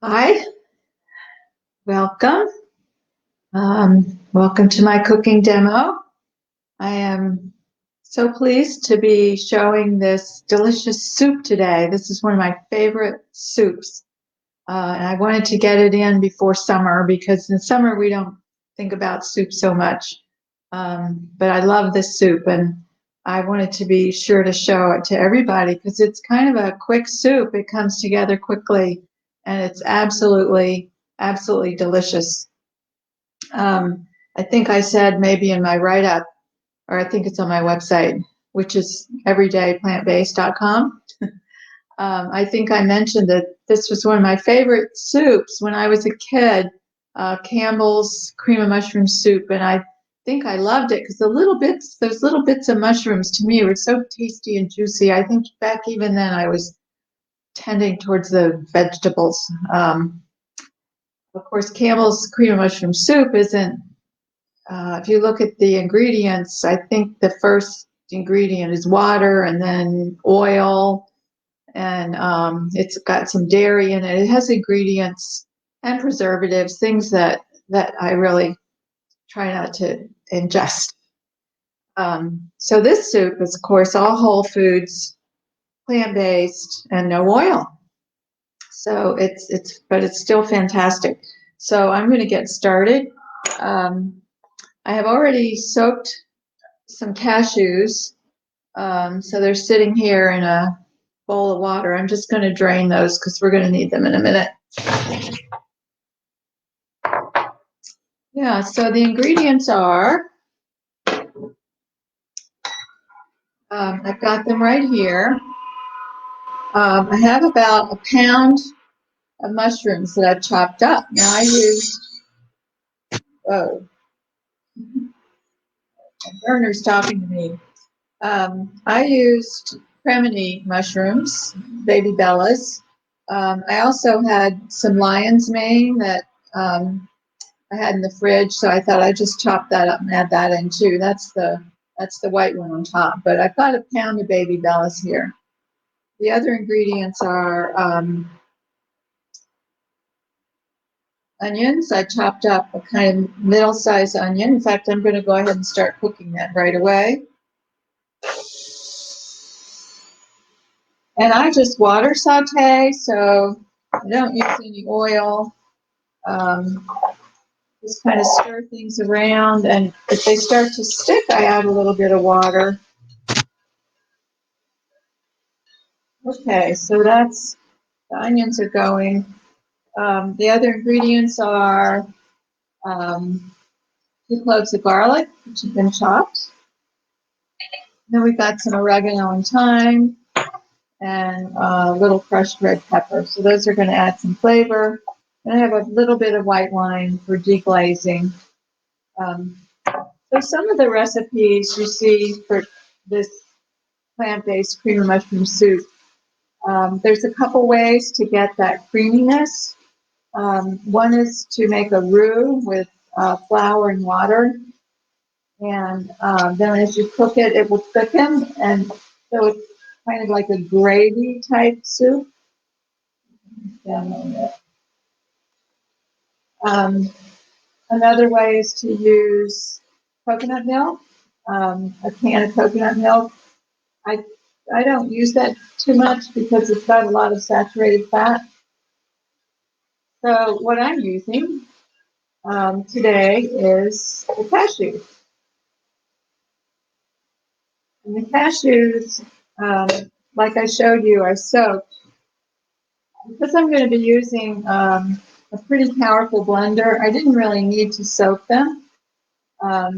Hi, welcome. Welcome to my cooking demo. I am so pleased to be showing this delicious soup today. This is one of my favorite soups. And I wanted to get it in before summer because in summer we don't think about soup so much. But I love this soup and I wanted to be sure to show it to everybody because it's kind of a quick soup. It comes together quickly and it's absolutely delicious. Um, I think I said maybe in my write-up, or I think it's on my website, which is everydayplantbased.com. I think I mentioned that this was one of my favorite soups when I was a kid, Campbell's cream of mushroom soup, and I think I loved it because those little bits of mushrooms to me were so tasty and juicy. I think back even then I was tending towards the vegetables. Of course, Campbell's cream of mushroom soup isn't if you look at the ingredients, I think the first ingredient is water and then oil, and it's got some dairy in it. It has ingredients and preservatives, things that I really try not to ingest. So this soup is, of course, all whole foods, plant-based, and no oil. So but it's still fantastic. So I'm going to get started. Um, I have already soaked some cashews. So they're sitting here in a bowl of water. I'm just going to drain those because we're going to need them in a minute. Yeah, so the ingredients are, I've got them right here. I have about a pound of mushrooms that I've chopped up. Now I used, oh, my burner's talking to me. I used cremini mushrooms, baby bellas. I also had some lion's mane that I had in the fridge, so I thought I'd just chop that up and add that in too. That's the white one on top. But I've got a pound of baby bellas here. The other ingredients are onions. I chopped up a kind of middle-sized onion. In fact, I'm going to go ahead and start cooking that right away. And I just water saute, so I don't use any oil. Just kind of stir things around, and if they start to stick, I add a little bit of water. Okay, so the onions are going. The other ingredients are 2 cloves of garlic, which have been chopped. Then we've got some oregano and thyme, and a little crushed red pepper. So those are going to add some flavor. And I have a little bit of white wine for deglazing. So some of the recipes you see for this plant-based cream of mushroom soup, there's a couple ways to get that creaminess. One is to make a roux with flour and water, and then as you cook it, it will thicken, and so it's kind of like a gravy type soup. Another way is to use coconut milk, a can of coconut milk. I I don't use that too much because it's got a lot of saturated fat. So what I'm using today is the cashews. And the cashews, like I showed you, are soaked. Because I'm going to be using a pretty powerful blender, I didn't really need to soak them. I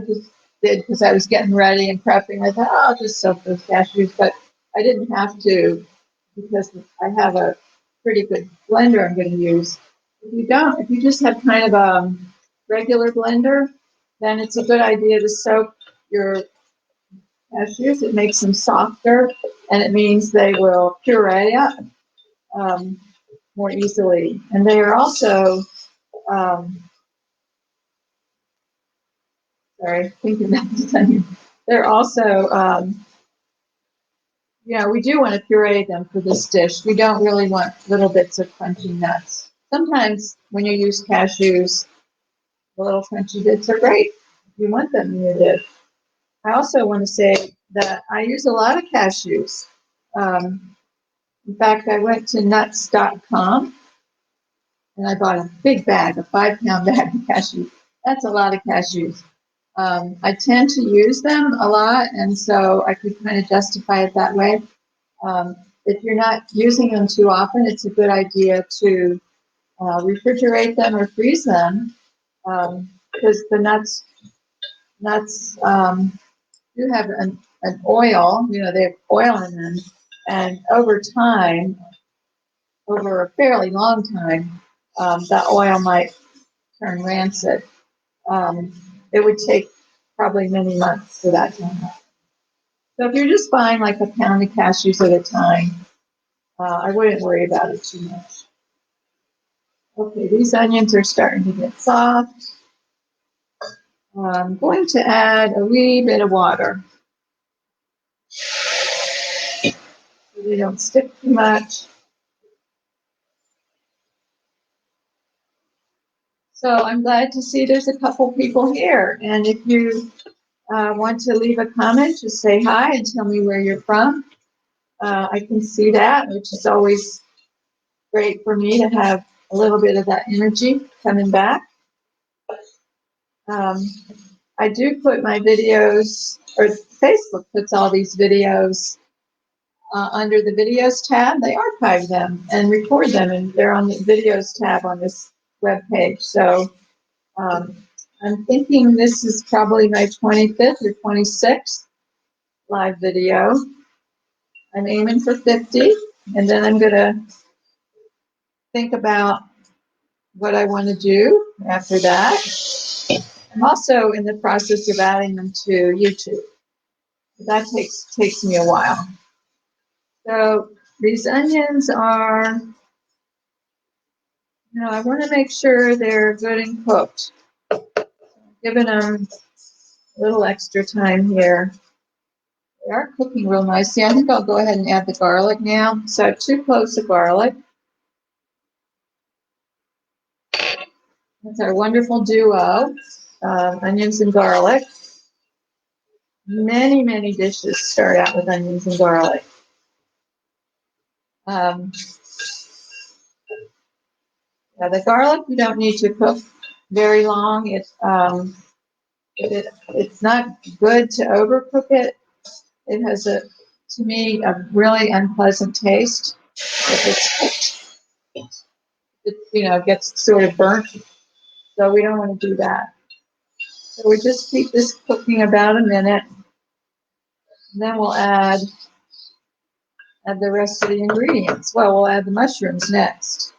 just did because I was getting ready and prepping. I thought, oh, I'll just soak those cashews, but I didn't have to because I have a pretty good blender I'm going to use. If you just have kind of a regular blender, then it's a good idea to soak your cashews. It makes them softer, and it means they will puree up more easily. And they are also, sorry, thinking about this onion. They're also we do want to puree them for this dish. We don't really want little bits of crunchy nuts. Sometimes when you use cashews, the little crunchy bits are great. You want them in your dish. I also want to say that I use a lot of cashews. In fact, I went to nuts.com and I bought a big bag, a 5-pound bag of cashews. That's a lot of cashews. I tend to use them a lot, and so I could kind of justify it that way. If you're not using them too often, it's a good idea to refrigerate them or freeze them, because the nuts do have an oil. They have oil in them, and over time, over a fairly long time, that oil might turn rancid. It would take probably many months for that to happen. So if you're just buying like a pound of cashews at a time, I wouldn't worry about it too much. Okay, these onions are starting to get soft. I'm going to add a wee bit of water so they don't stick too much. So I'm glad to see there's a couple people here. And if you want to leave a comment, just say hi and tell me where you're from. I can see that, which is always great for me to have a little bit of that energy coming back. I do put my videos, or Facebook puts all these videos under the videos tab. They archive them and record them, and they're on the videos tab on this web page. So I'm thinking this is probably my 25th or 26th live video. I'm aiming for 50, and then I'm going to think about what I want to do after that. I'm also in the process of adding them to YouTube. That takes me a while. So these onions are, I want to make sure they're good and cooked. I'm giving them a little extra time here. They are cooking real nicely. I think I'll go ahead and add the garlic now. So I have 2 cloves of garlic. That's our wonderful duo, onions and garlic. Many, many dishes start out with onions and garlic. Now the garlic you don't need to cook very long. It's not good to overcook it. It has to me, a really unpleasant taste. If it's cooked, it gets sort of burnt. So we don't want to do that. So we just keep this cooking about a minute. And then we'll add the rest of the ingredients. Well, we'll add the mushrooms next.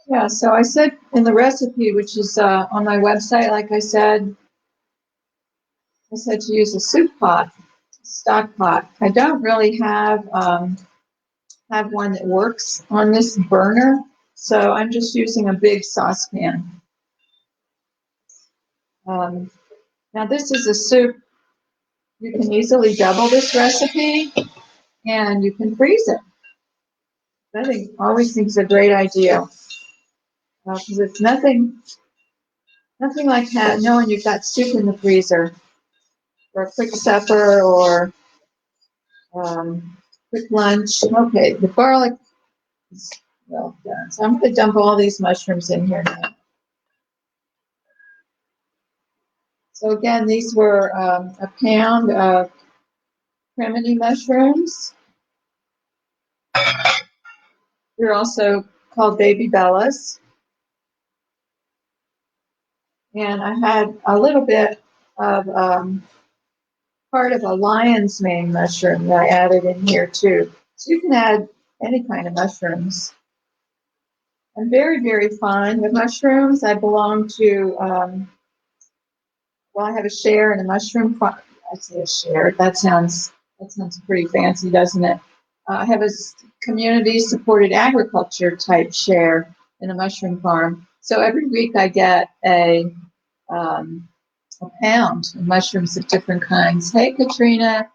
Yeah, so I said in the recipe, which is on my website, like I said to use a soup pot, stock pot. I don't really have one that works on this burner, so I'm just using a big saucepan. Now this is a soup. You can easily double this recipe, and you can freeze it. I always think it's a great idea, because it's nothing like knowing you've got soup in the freezer for a quick supper or quick lunch. Okay, the garlic is well done. So I'm going to dump all these mushrooms in here now. So again, these were a pound of cremini mushrooms. They're also called baby bellas. And I had a little bit of part of a lion's mane mushroom that I added in here too. So you can add any kind of mushrooms. I'm very, very fond of mushrooms. I belong to, I have a share in a mushroom farm. I say a share. That sounds pretty fancy, doesn't it? I have a community-supported agriculture type share in a mushroom farm. So every week I get a a pound of mushrooms of different kinds. Hey, Katrina,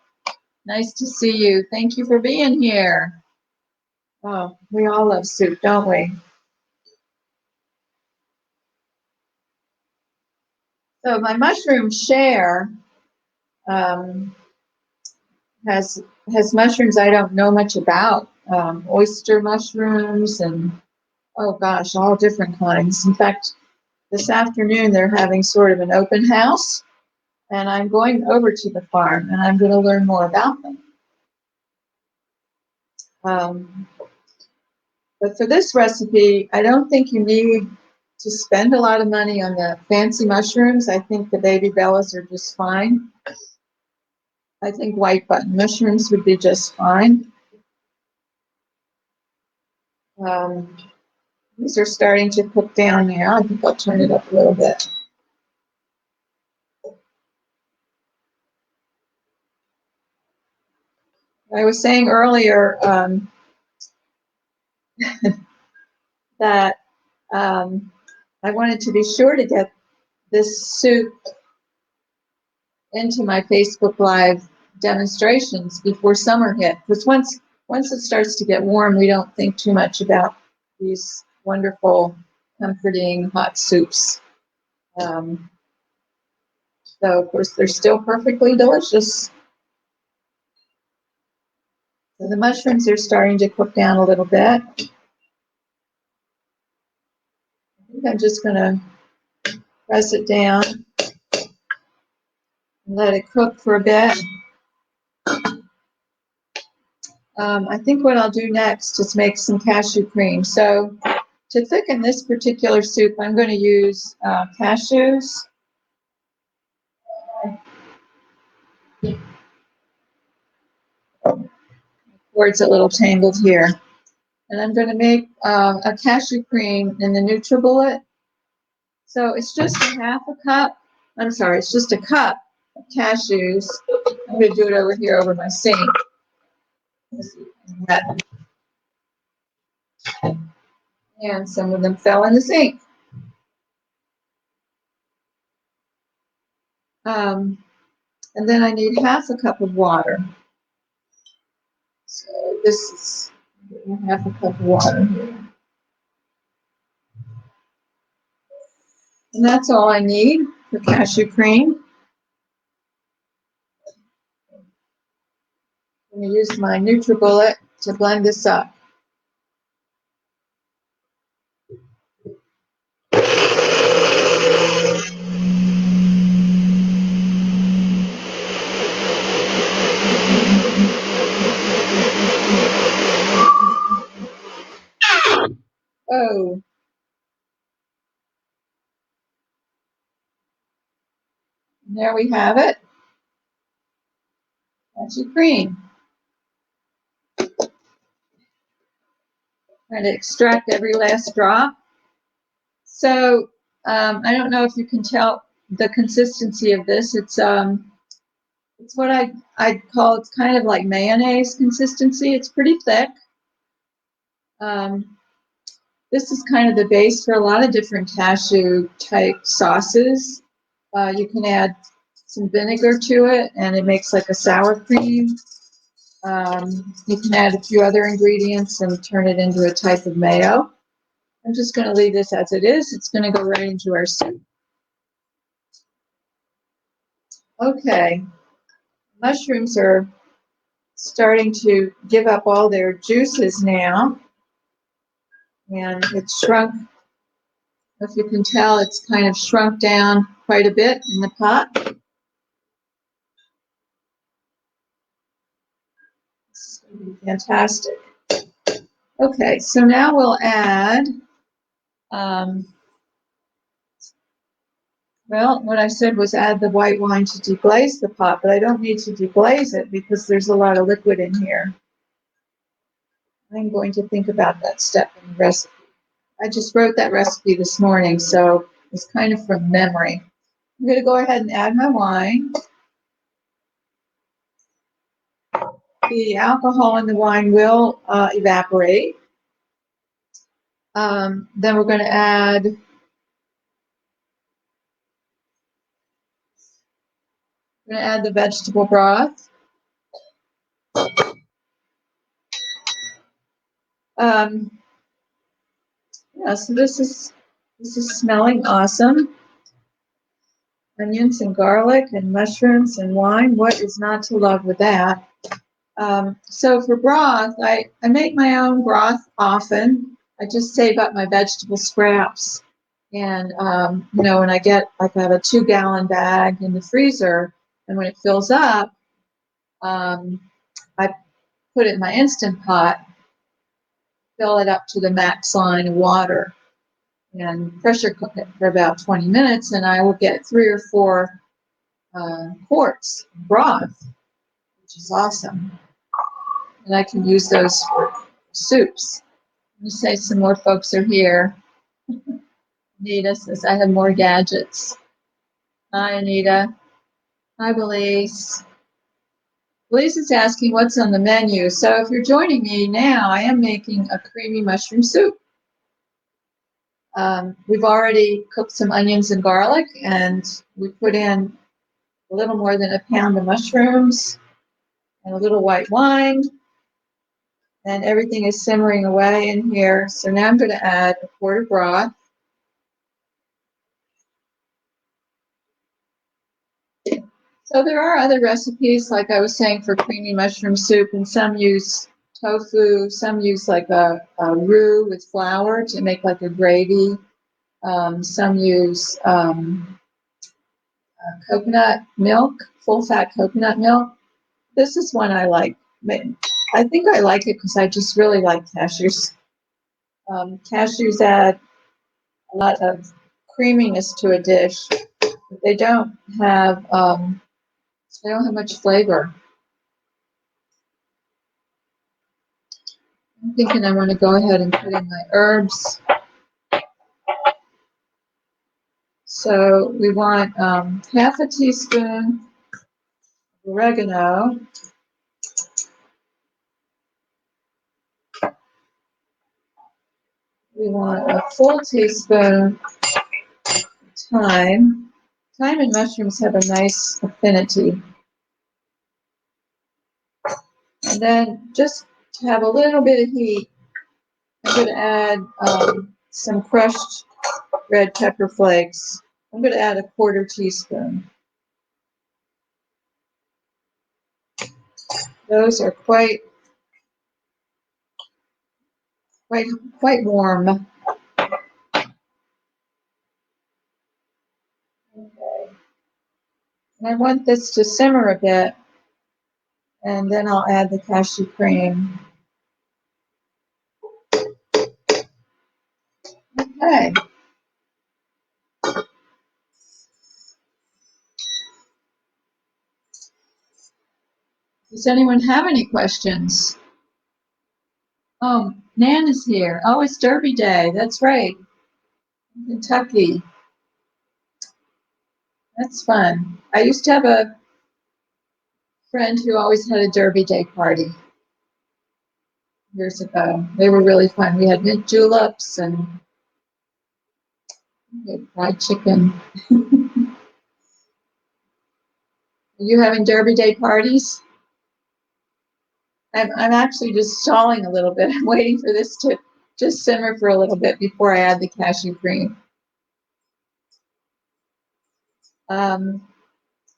nice to see you. Thank you for being here. Oh, we all love soup, don't we? So my mushroom share um, has mushrooms I don't know much about. Oyster mushrooms and oh gosh, all different kinds. In fact, this afternoon they're having sort of an open house, and I'm going over to the farm and I'm going to learn more about them. But for this recipe, I don't think you need to spend a lot of money on the fancy mushrooms. I think the baby bellas are just fine. I think white button mushrooms would be just fine. These are starting to cook down now. I think I'll turn it up a little bit. I was saying earlier that I wanted to be sure to get this soup into my Facebook Live demonstrations before summer hit. Because once it starts to get warm, we don't think too much about these wonderful, comforting hot soups. So of course they're still perfectly delicious. So the mushrooms are starting to cook down a little bit. I think I'm just going to press it down and let it cook for a bit. I think what I'll do next is make some cashew cream. So to thicken this particular soup, I'm going to use cashews. Word's a little tangled here. And I'm going to make a cashew cream in the NutriBullet. So it's just a half a cup. I'm sorry, it's just a cup of cashews. I'm going to do it over here over my sink. And some of them fell in the sink. And then I need half a cup of water. So this is half a cup of water here. And that's all I need for cashew cream. I'm going to use my NutriBullet to blend this up. Oh. And there we have it. Cashew cream. Trying to extract every last drop. So I don't know if you can tell the consistency of this. It's what I'd call, it's kind of like mayonnaise consistency. It's pretty thick. This is kind of the base for a lot of different cashew type sauces. You can add some vinegar to it and it makes like a sour cream. You can add a few other ingredients and turn it into a type of mayo. I'm just going to leave this as it is. It's going to go right into our soup. Okay, mushrooms are starting to give up all their juices now. And it's shrunk. If you can tell, it's kind of shrunk down quite a bit in the pot. This is going to be fantastic. Okay, so now we'll add, well, what I said was add the white wine to deglaze the pot, but I don't need to deglaze it because there's a lot of liquid in here. I'm going to think about that step in the recipe. I just wrote that recipe this morning, so it's kind of from memory. I'm going to go ahead and add my wine. The alcohol in the wine will evaporate. Then we're going to add going to add the vegetable broth. Yeah, so this is smelling awesome. Onions and garlic and mushrooms and wine. What is not to love with that? So for broth, I make my own broth often. I just save up my vegetable scraps. And, you know, when I get, like, I have a 2-gallon bag in the freezer, and when it fills up, I put it in my Instant Pot, fill it up to the max line of water, and pressure cook it for about 20 minutes, and I will get 3 or 4 quarts of broth, which is awesome. And I can use those for soups. Let me say some more folks are here. Anita says, I have more gadgets. Hi, Anita. Hi, Belize. Belize is asking what's on the menu. So if you're joining me now, I am making a creamy mushroom soup. We've already cooked some onions and garlic, and we put in a little more than a pound of mushrooms and a little white wine. And everything is simmering away in here. So now I'm going to add a quart of broth. So there are other recipes, like I was saying, for creamy mushroom soup, and some use tofu, some use like a roux with flour to make like a gravy. Some use coconut milk, full-fat coconut milk. This is one I like. I think I like it because I just really like cashews. Cashews add a lot of creaminess to a dish, but they don't have much flavor. I'm thinking I want to go ahead and put in my herbs. So we want half a teaspoon of oregano. We want a full teaspoon of thyme. Thyme and mushrooms have a nice affinity. And then just to have a little bit of heat, I'm going to add some crushed red pepper flakes. I'm going to add a 1/4 teaspoon. Those are quite warm. Okay. And I want this to simmer a bit, and then I'll add the cashew cream. Okay. Does anyone have any questions? Oh, Nan is here. Oh, it's Derby Day. That's right. Kentucky. That's fun. I used to have a friend who always had a Derby Day party years ago. They were really fun. We had mint juleps and fried chicken. Are you having Derby Day parties? I'm actually just stalling a little bit. I'm waiting for this to just simmer for a little bit before I add the cashew cream.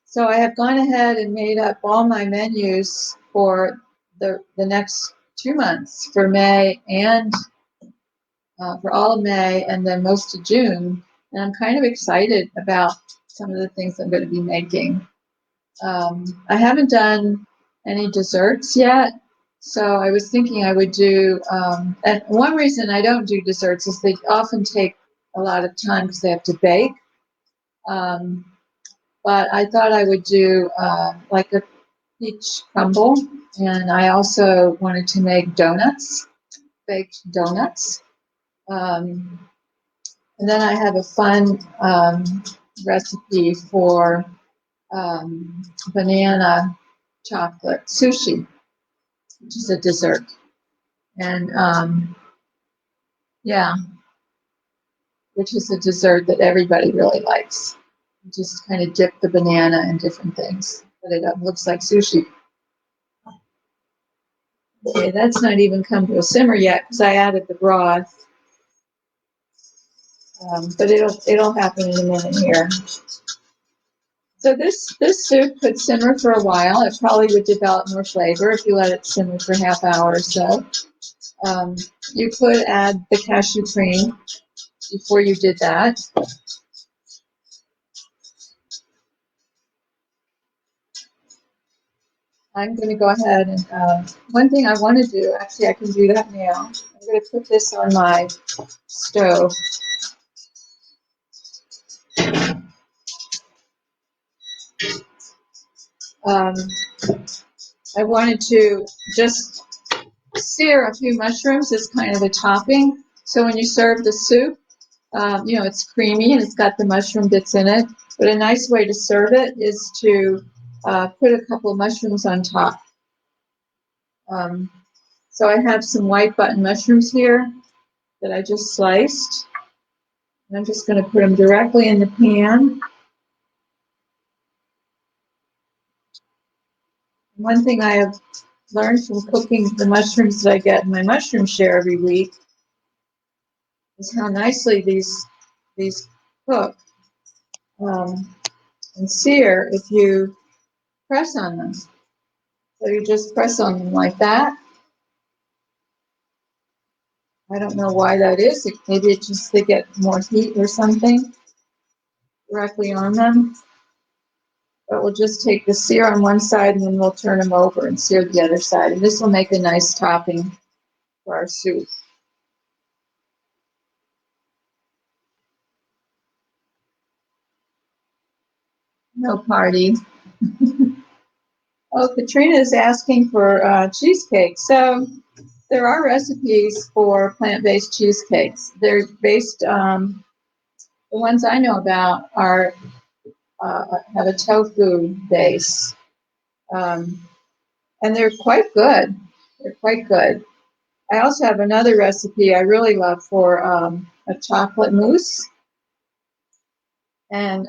So I have gone ahead and made up all my menus for the next 2 months, for May and for all of May and then most of June. And I'm kind of excited about some of the things I'm going to be making. I haven't done any desserts yet, so I was thinking I would do, and one reason I don't do desserts is they often take a lot of time because they have to bake. But I thought I would do like a peach crumble, and I also wanted to make donuts, baked donuts. And then I have a fun recipe for banana chocolate sushi, which is a dessert. And yeah, which is a dessert that everybody really likes. Just kind of dip the banana in different things. Put it up. Looks like sushi. Okay, that's not even come to a simmer yet because I added the broth. But it'll happen in a minute here. So this soup could simmer for a while. It probably would develop more flavor if you let it simmer for half hour or so. You could add the cashew cream before you did that. I'm going to go ahead and one thing I want to do, actually I can do that now. I'm going to put this on my stove. I wanted to just sear a few mushrooms as kind of a topping. So when you serve the soup, it's creamy and it's got the mushroom bits in it. But a nice way to serve it is to put a couple of mushrooms on top. So I have some white button mushrooms here that I just sliced. And I'm just going to put them directly in the pan. One thing I have learned from cooking the mushrooms that I get in my mushroom share every week is how nicely these cook and sear if you press on them. So you just press on them like that. I don't know why that is. Maybe it's just they get more heat or something directly on them. But we'll just take the sear on one side and then we'll turn them over and sear the other side. And this will make a nice topping for our soup. No party. Oh, Katrina is asking for cheesecake. So there are recipes for plant-based cheesecakes. They're based, the ones I know about are have a tofu base. And they're quite good. They're quite good. I also have another recipe I really love for a chocolate mousse. And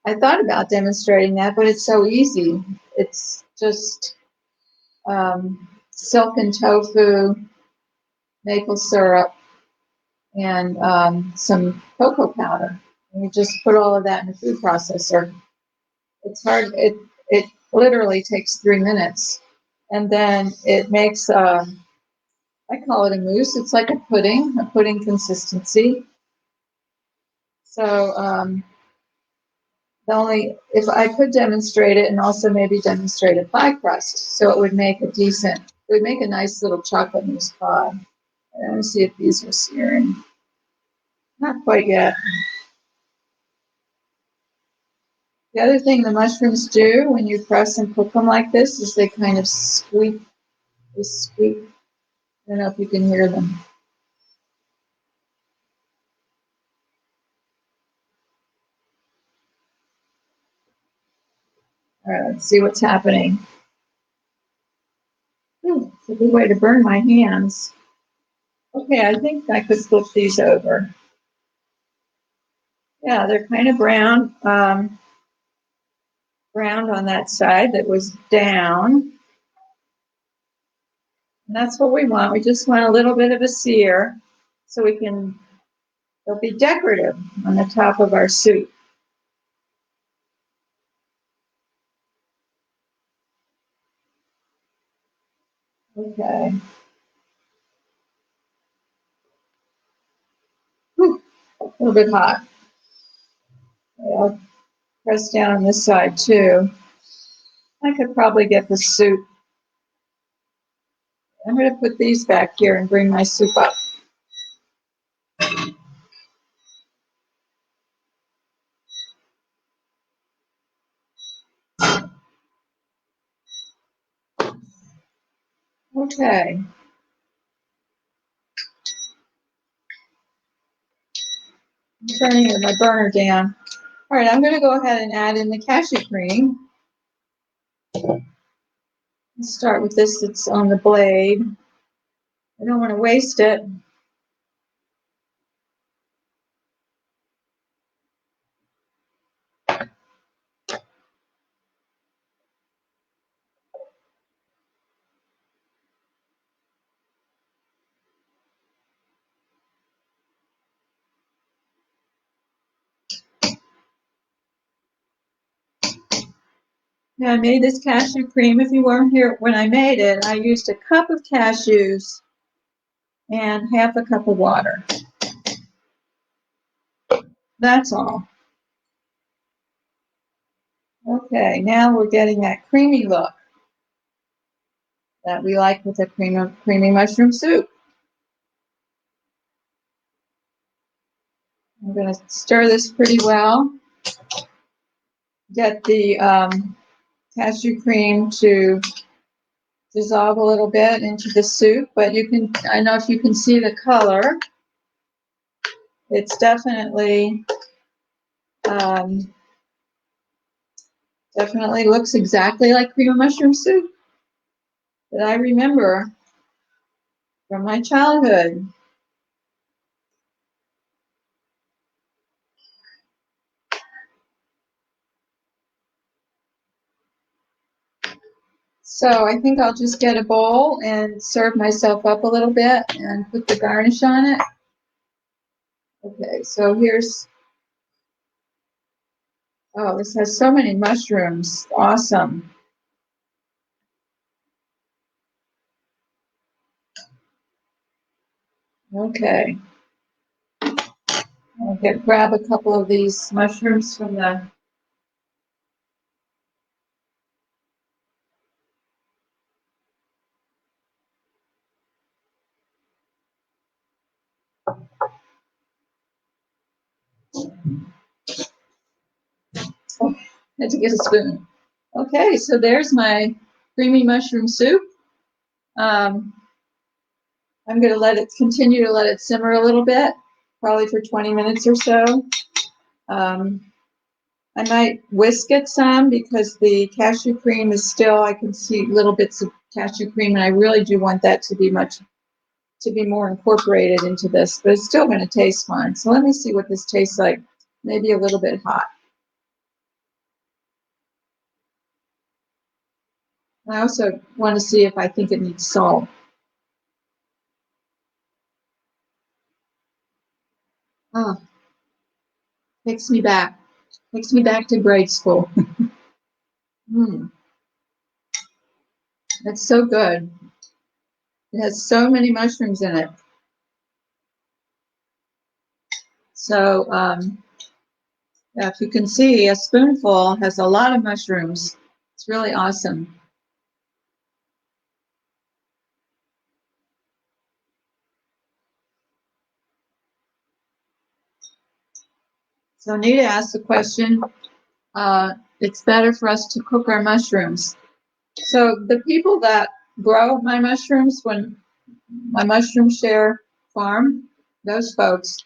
I thought about demonstrating that, but it's so easy. It's just silken tofu, maple syrup, and some cocoa powder. And you just put all of that in a food processor. It's hard. It literally takes 3 minutes, and then it makes I call it a mousse. It's like a pudding consistency. So the only if I could demonstrate it and also maybe demonstrate a pie crust, so it would make a nice little chocolate mousse pie. Let me see if these are searing. Not quite yet. The other thing the mushrooms do when you press and cook them like this is they kind of squeak. They squeak. I don't know if you can hear them. All right, let's see what's happening. Ooh, it's a good way to burn my hands. Okay, I think I could flip these over. Yeah, they're kind of brown, browned on that side that was down. And that's what we want. We just want a little bit of a sear so they'll be decorative on the top of our soup. Okay. Whew, a little bit hot. Okay, I'll press down on this side too. I could probably get the soup. I'm going to put these back here and bring my soup up. Okay. I'm turning my burner down. All right, I'm going to go ahead and add in the cashew cream. Let's start with this that's on the blade. I don't want to waste it. Yeah, I made this cashew cream. If you weren't here when I made it, I used a cup of cashews and half a cup of water. That's all. Okay, now we're getting that creamy look that we like with a creamy mushroom soup. I'm going to stir this pretty well. Get the cashew cream to dissolve a little bit into the soup, but you can, I don't know if you can see the color. It's definitely looks exactly like cream of mushroom soup that I remember from my childhood. So I think I'll just get a bowl and serve myself up a little bit and put the garnish on it. Okay, so here's, oh, this has so many mushrooms. Awesome. Okay. I'll grab a couple of these mushrooms from the, oh, I had to get a spoon. Okay, so there's my creamy mushroom soup. I'm going to continue to let it simmer a little bit, probably for 20 minutes or so. I might whisk it some because the cashew cream is still, I can see little bits of cashew cream, and I really do want that to be more incorporated into this, but it's still going to taste fine. So let me see what this tastes like. Maybe a little bit hot. I also want to see if I think it needs salt. Oh, takes me back to grade school. That's so good. It has so many mushrooms in it. So, yeah, if you can see, a spoonful has a lot of mushrooms. It's really awesome. So Nita asked the question, it's better for us to cook our mushrooms. So the people that grow my mushrooms, when my mushroom share farm, those folks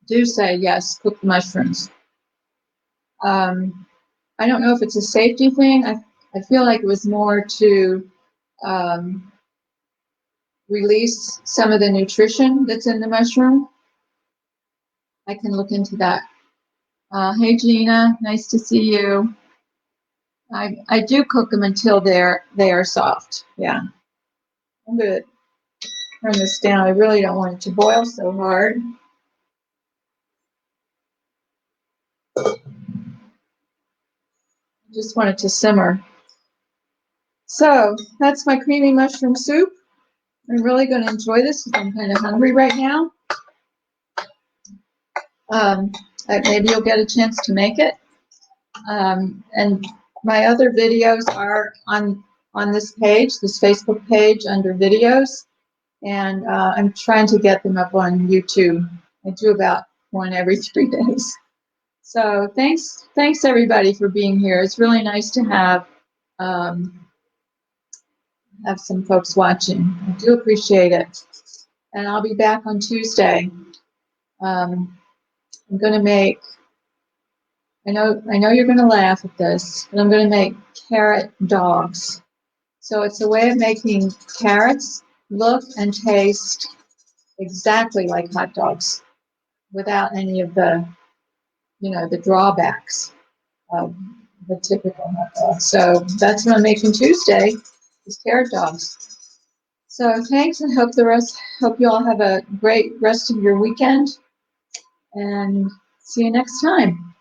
do say, yes, cook the mushrooms. I don't know if it's a safety thing. I feel like it was more to release some of the nutrition that's in the mushroom. I can look into that. Hey Gina, nice to see you. I do cook them until they are soft. Yeah. I'm gonna turn this down. I really don't want it to boil so hard. Just want it to simmer. So that's my creamy mushroom soup. I'm really going to enjoy this because I'm kind of hungry right now. Maybe you'll get a chance to make it. And my other videos are on this page, this Facebook page under videos. And I'm trying to get them up on YouTube. I do about one every 3 days. So thanks everybody for being here. It's really nice to have some folks watching. I do appreciate it. And I'll be back on Tuesday. I'm going to make, I know you're going to laugh at this, but I'm going to make carrot dogs. So it's a way of making carrots look and taste exactly like hot dogs without any of the, the drawbacks of the typical hot dog. So that's what I'm making Tuesday, is carrot dogs. So thanks, and hope you all have a great rest of your weekend, and see you next time.